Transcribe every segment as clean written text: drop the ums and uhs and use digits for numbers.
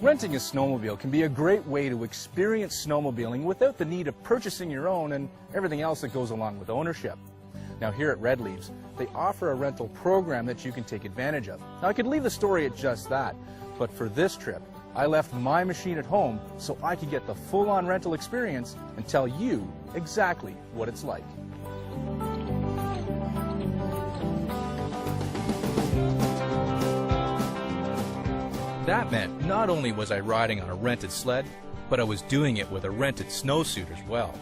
Renting a snowmobile can be a great way to experience snowmobiling without the need of purchasing your own and everything else that goes along with ownership. Now here at Red Leaves, they offer a rental program that you can take advantage of. Now I could leave the story at just that, but for this trip, I left my machine at home so I could get the full-on rental experience and tell you exactly what it's like. That meant not only was I riding on a rented sled, but I was doing it with a rented snowsuit as well.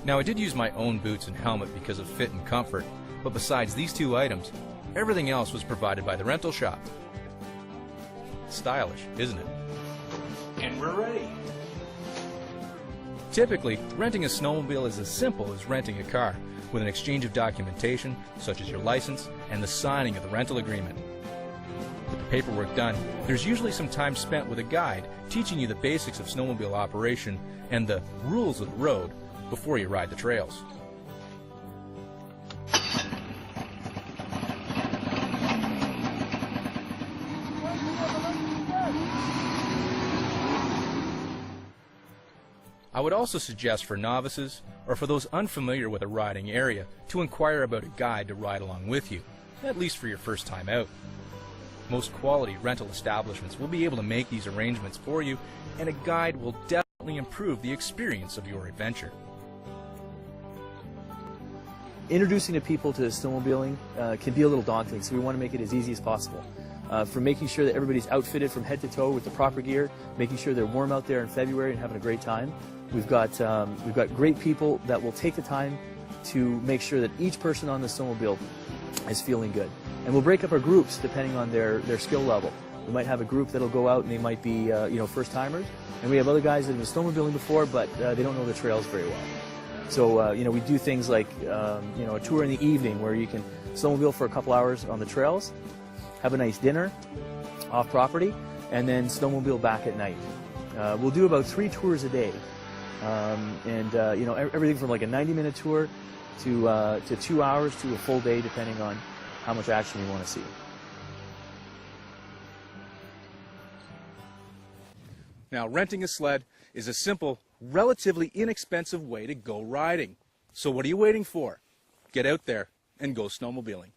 Now I did use my own boots and helmet because of fit and comfort, but besides these two items, everything else was provided by the rental shop. Stylish, isn't it? And we're ready. Typically, renting a snowmobile is as simple as renting a car, with an exchange of documentation, such as your license, and the signing of the rental agreement. With the paperwork done, there's usually some time spent with a guide teaching you the basics of snowmobile operation and the rules of the road before you ride the trails. I would also suggest for novices, or for those unfamiliar with a riding area, to inquire about a guide to ride along with you, at least for your first time out. Most quality rental establishments will be able to make these arrangements for you, and a guide will definitely improve the experience of your adventure. Introducing the people to snowmobiling can be a little daunting, so we want to make it as easy as possible. From making sure that everybody's outfitted from head to toe with the proper gear, making sure they're warm out there in February and having a great time. We've got great people that will take the time to make sure that each person on the snowmobile is feeling good. And we'll break up our groups depending on their skill level. We might have a group that'll go out and they might be first timers, and we have other guys that have been snowmobiling before but they don't know the trails very well. So we do things like a tour in the evening where you can snowmobile for a couple hours on the trails, have a nice dinner off property, and then snowmobile back at night. We'll do about 3 tours a day, everything from like a 90-minute tour to 2 hours to a full day, depending on how much action you want to see. Now, renting a sled is a simple, relatively inexpensive way to go riding. So what are you waiting for? Get out there and go snowmobiling.